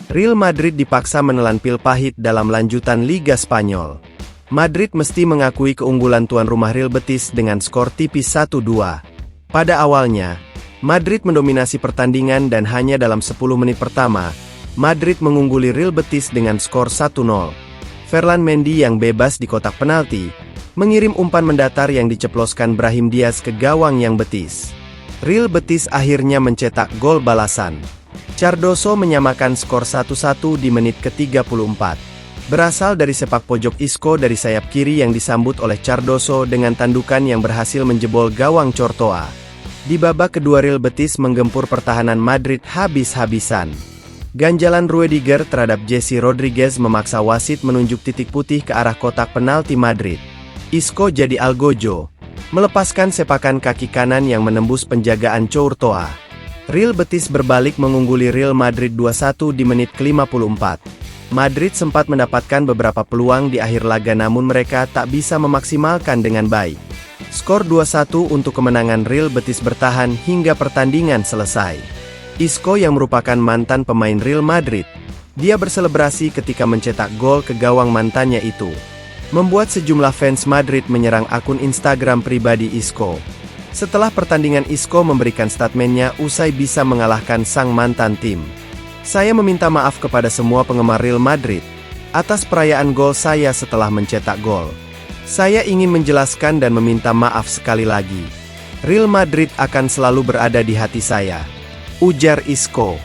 Real Madrid dipaksa menelan pil pahit dalam lanjutan Liga Spanyol. Madrid mesti mengakui keunggulan tuan rumah Real Betis dengan skor tipis 1-2. Pada awalnya, Madrid mendominasi pertandingan dan hanya dalam 10 menit pertama, Madrid mengungguli Real Betis dengan skor 1-0. Ferland Mendy yang bebas di kotak penalti, mengirim umpan mendatar yang diceploskan Brahim Diaz ke gawang yang Betis. Real Betis akhirnya mencetak gol balasan. Cardoso menyamakan skor 1-1 di menit ke-34. Berasal dari sepak pojok Isco dari sayap kiri yang disambut oleh Cardoso dengan tandukan yang berhasil menjebol gawang Courtois. Di babak kedua Real Betis menggempur pertahanan Madrid habis-habisan. Ganjalan Rudiger terhadap Jesse Rodriguez memaksa wasit menunjuk titik putih ke arah kotak penalti Madrid. Isco jadi algojo, melepaskan sepakan kaki kanan yang menembus penjagaan Courtois. Real Betis berbalik mengungguli Real Madrid 2-1 di menit ke-54. Madrid sempat mendapatkan beberapa peluang di akhir laga namun mereka tak bisa memaksimalkan dengan baik. Skor 2-1 untuk kemenangan Real Betis bertahan hingga pertandingan selesai. Isco yang merupakan mantan pemain Real Madrid, dia berselebrasi ketika mencetak gol ke gawang mantannya itu, membuat sejumlah fans Madrid menyerang akun Instagram pribadi Isco. Setelah pertandingan Isco memberikan statementnya usai bisa mengalahkan sang mantan tim. Saya meminta maaf kepada semua penggemar Real Madrid atas perayaan gol saya setelah mencetak gol. Saya ingin menjelaskan dan meminta maaf sekali lagi. Real Madrid akan selalu berada di hati saya, ujar Isco.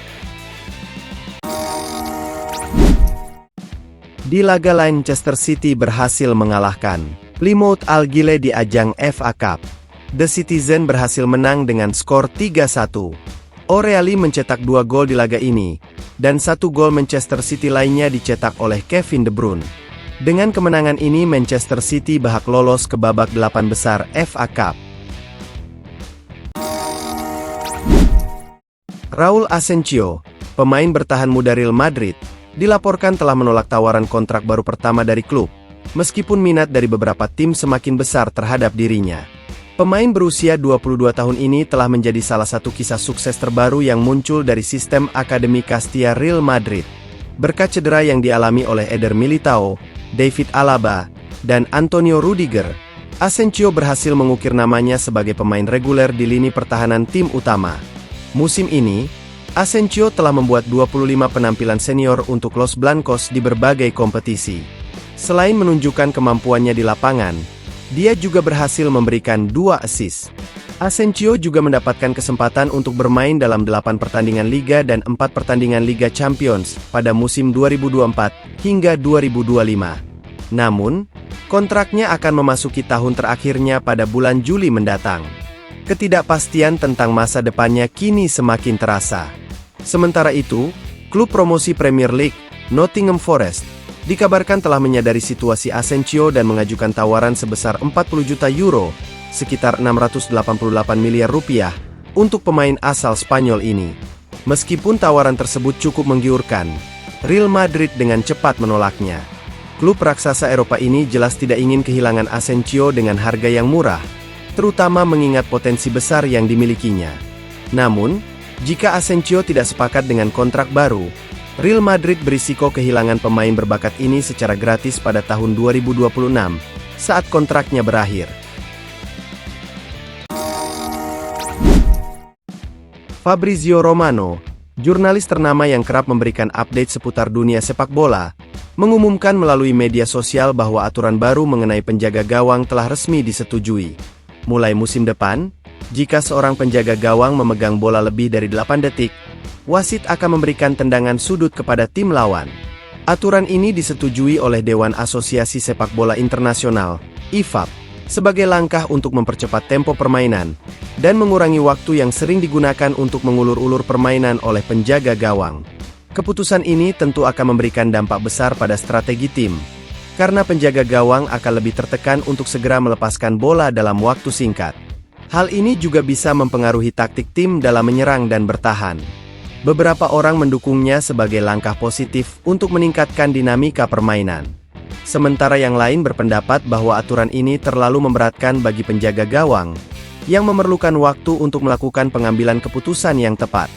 Di laga lain Manchester City berhasil mengalahkan Plymouth Argyle di ajang FA Cup. The Citizen berhasil menang dengan skor 3-1. O'Reilly mencetak 2 gol di laga ini, dan 1 gol Manchester City lainnya dicetak oleh Kevin De Bruyne. Dengan kemenangan ini Manchester City berhak lolos ke babak 8 besar FA Cup. Raul Asensio, pemain bertahan muda Real Madrid, dilaporkan telah menolak tawaran kontrak baru pertama dari klub, meskipun minat dari beberapa tim semakin besar terhadap dirinya. Pemain berusia 22 tahun ini telah menjadi salah satu kisah sukses terbaru yang muncul dari sistem Akademi Castilla Real Madrid. Berkat cedera yang dialami oleh Eder Militao, David Alaba, dan Antonio Rudiger, Asensio berhasil mengukir namanya sebagai pemain reguler di lini pertahanan tim utama. Musim ini, Asensio telah membuat 25 penampilan senior untuk Los Blancos di berbagai kompetisi. Selain menunjukkan kemampuannya di lapangan, dia juga berhasil memberikan 2 assist. Asensio juga mendapatkan kesempatan untuk bermain dalam 8 pertandingan Liga dan 4 pertandingan Liga Champions pada musim 2024 hingga 2025. Namun, kontraknya akan memasuki tahun terakhirnya pada bulan Juli mendatang. Ketidakpastian tentang masa depannya kini semakin terasa. Sementara itu, klub promosi Premier League, Nottingham Forest, dikabarkan telah menyadari situasi Asensio dan mengajukan tawaran sebesar 40 juta euro, sekitar 688 miliar rupiah, untuk pemain asal Spanyol ini. Meskipun tawaran tersebut cukup menggiurkan, Real Madrid dengan cepat menolaknya. Klub raksasa Eropa ini jelas tidak ingin kehilangan Asensio dengan harga yang murah, terutama mengingat potensi besar yang dimilikinya. Namun, jika Asensio tidak sepakat dengan kontrak baru, Real Madrid berisiko kehilangan pemain berbakat ini secara gratis pada tahun 2026, saat kontraknya berakhir. Fabrizio Romano, jurnalis ternama yang kerap memberikan update seputar dunia sepak bola, mengumumkan melalui media sosial bahwa aturan baru mengenai penjaga gawang telah resmi disetujui. Mulai musim depan, jika seorang penjaga gawang memegang bola lebih dari 8 detik, wasit akan memberikan tendangan sudut kepada tim lawan. Aturan ini disetujui oleh Dewan Asosiasi Sepak Bola Internasional, IFAB, sebagai langkah untuk mempercepat tempo permainan, dan mengurangi waktu yang sering digunakan untuk mengulur-ulur permainan oleh penjaga gawang. Keputusan ini tentu akan memberikan dampak besar pada strategi tim, karena penjaga gawang akan lebih tertekan untuk segera melepaskan bola dalam waktu singkat. Hal ini juga bisa mempengaruhi taktik tim dalam menyerang dan bertahan. Beberapa orang mendukungnya sebagai langkah positif untuk meningkatkan dinamika permainan. Sementara yang lain berpendapat bahwa aturan ini terlalu memberatkan bagi penjaga gawang, yang memerlukan waktu untuk melakukan pengambilan keputusan yang tepat.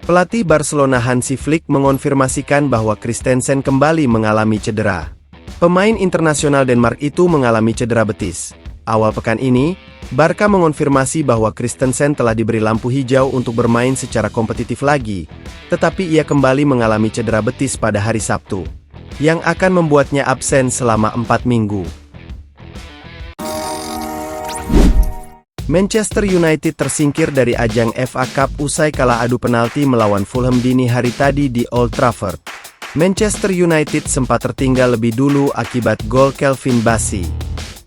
Pelatih Barcelona Hansi Flick mengonfirmasikan bahwa Christensen kembali mengalami cedera. Pemain internasional Denmark itu mengalami cedera betis. Awal pekan ini, Barca mengonfirmasi bahwa Christensen telah diberi lampu hijau untuk bermain secara kompetitif lagi, tetapi ia kembali mengalami cedera betis pada hari Sabtu, yang akan membuatnya absen selama 4 minggu. Manchester United tersingkir dari ajang FA Cup usai kalah adu penalti melawan Fulham dini hari tadi di Old Trafford. Manchester United sempat tertinggal lebih dulu akibat gol Calvin Bassey.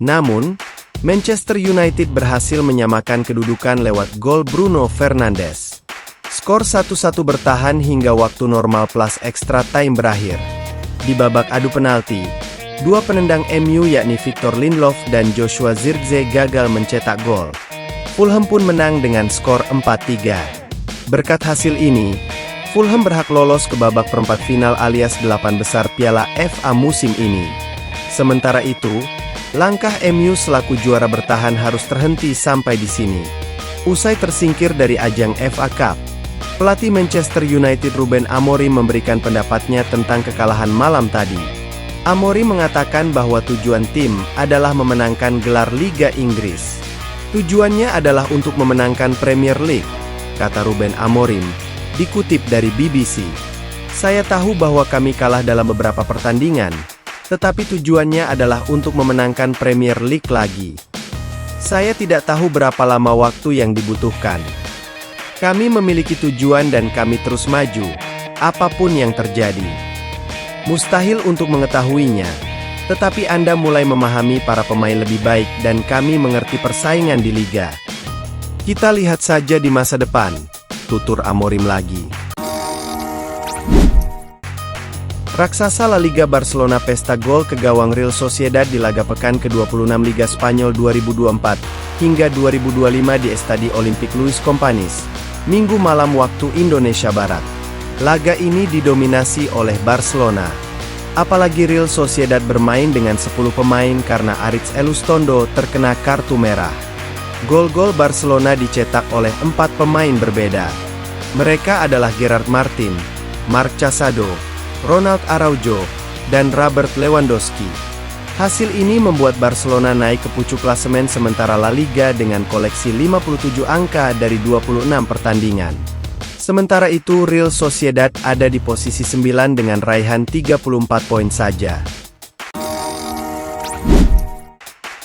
Namun, Manchester United berhasil menyamakan kedudukan lewat gol Bruno Fernandes. Skor 1-1 bertahan hingga waktu normal plus extra time berakhir. Di babak adu penalti, dua penendang MU yakni Victor Lindelof dan Joshua Zirkzee gagal mencetak gol. Fulham pun menang dengan skor 4-3. Berkat hasil ini, Fulham berhak lolos ke babak perempat final alias 8 besar Piala FA musim ini. Sementara itu, langkah MU selaku juara bertahan harus terhenti sampai di sini. Usai tersingkir dari ajang FA Cup, pelatih Manchester United Ruben Amorim memberikan pendapatnya tentang kekalahan malam tadi. Amorim mengatakan bahwa tujuan tim adalah memenangkan gelar Liga Inggris. Tujuannya adalah untuk memenangkan Premier League, kata Ruben Amorim, dikutip dari BBC. Saya tahu bahwa kami kalah dalam beberapa pertandingan, tetapi tujuannya adalah untuk memenangkan Premier League lagi. Saya tidak tahu berapa lama waktu yang dibutuhkan. Kami memiliki tujuan dan kami terus maju, apapun yang terjadi. Mustahil untuk mengetahuinya, tetapi Anda mulai memahami para pemain lebih baik dan kami mengerti persaingan di liga. Kita lihat saja di masa depan, tutur Amorim lagi. Raksasa La Liga Barcelona pesta gol ke gawang Real Sociedad di laga pekan ke-26 Liga Spanyol 2024 hingga 2025 di Estadi Olympic Luis Companys, Minggu malam waktu Indonesia Barat. Laga ini didominasi oleh Barcelona. Apalagi Real Sociedad bermain dengan 10 pemain karena Aritz Elustondo terkena kartu merah. Gol-gol Barcelona dicetak oleh 4 pemain berbeda. Mereka adalah Gerard Martin, Marc Casado, Ronald Araujo, dan Robert Lewandowski. Hasil ini membuat Barcelona naik ke pucuk klasemen sementara La Liga dengan koleksi 57 angka dari 26 pertandingan. Sementara itu Real Sociedad ada di posisi 9 dengan raihan 34 poin saja.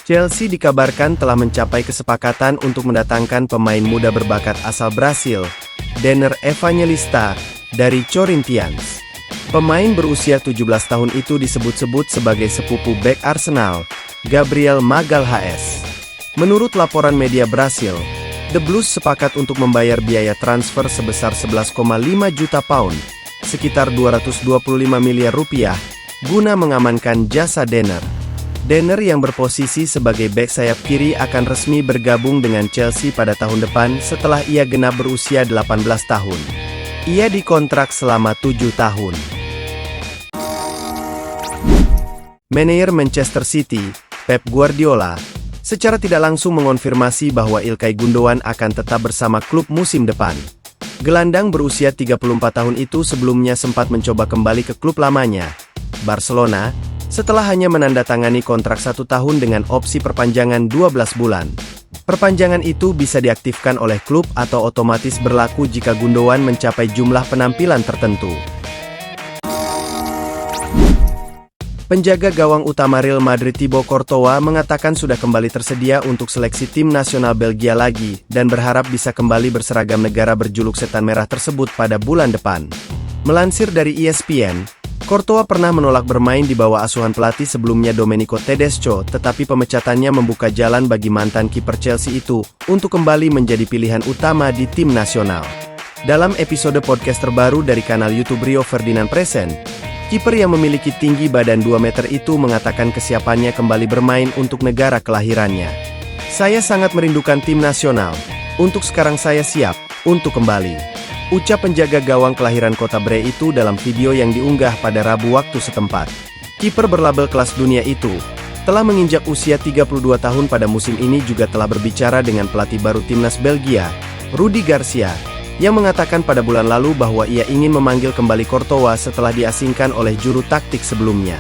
Chelsea dikabarkan telah mencapai kesepakatan untuk mendatangkan pemain muda berbakat asal Brasil, Denner Evangelista, dari Corinthians. Pemain berusia 17 tahun itu disebut-sebut sebagai sepupu bek Arsenal, Gabriel Magalhaes. Menurut laporan media Brasil, The Blues sepakat untuk membayar biaya transfer sebesar 11,5 juta pound, sekitar 225 miliar rupiah, guna mengamankan jasa Denner. Denner yang berposisi sebagai bek sayap kiri akan resmi bergabung dengan Chelsea pada tahun depan setelah ia genap berusia 18 tahun. Ia dikontrak selama 7 tahun. Manajer Manchester City, Pep Guardiola, secara tidak langsung mengonfirmasi bahwa Ilkay Gundogan akan tetap bersama klub musim depan. Gelandang berusia 34 tahun itu sebelumnya sempat mencoba kembali ke klub lamanya, Barcelona, setelah hanya menandatangani kontrak 1 tahun dengan opsi perpanjangan 12 bulan. Perpanjangan itu bisa diaktifkan oleh klub atau otomatis berlaku jika Gundogan mencapai jumlah penampilan tertentu. Penjaga gawang utama Real Madrid Thibaut Courtois mengatakan sudah kembali tersedia untuk seleksi tim nasional Belgia lagi, dan berharap bisa kembali berseragam negara berjuluk setan merah tersebut pada bulan depan. Melansir dari ESPN, Courtois pernah menolak bermain di bawah asuhan pelatih sebelumnya Domenico Tedesco, tetapi pemecatannya membuka jalan bagi mantan kiper Chelsea itu untuk kembali menjadi pilihan utama di tim nasional. Dalam episode podcast terbaru dari kanal YouTube Rio Ferdinand Present, kiper yang memiliki tinggi badan 2 meter itu mengatakan kesiapannya kembali bermain untuk negara kelahirannya. Saya sangat merindukan tim nasional. Untuk sekarang saya siap untuk kembali, ucap penjaga gawang kelahiran kota Bre itu dalam video yang diunggah pada Rabu waktu setempat. Kiper berlabel kelas dunia itu telah menginjak usia 32 tahun pada musim ini juga telah berbicara dengan pelatih baru timnas Belgia, Rudi Garcia, yang mengatakan pada bulan lalu bahwa ia ingin memanggil kembali Courtois setelah diasingkan oleh juru taktik sebelumnya.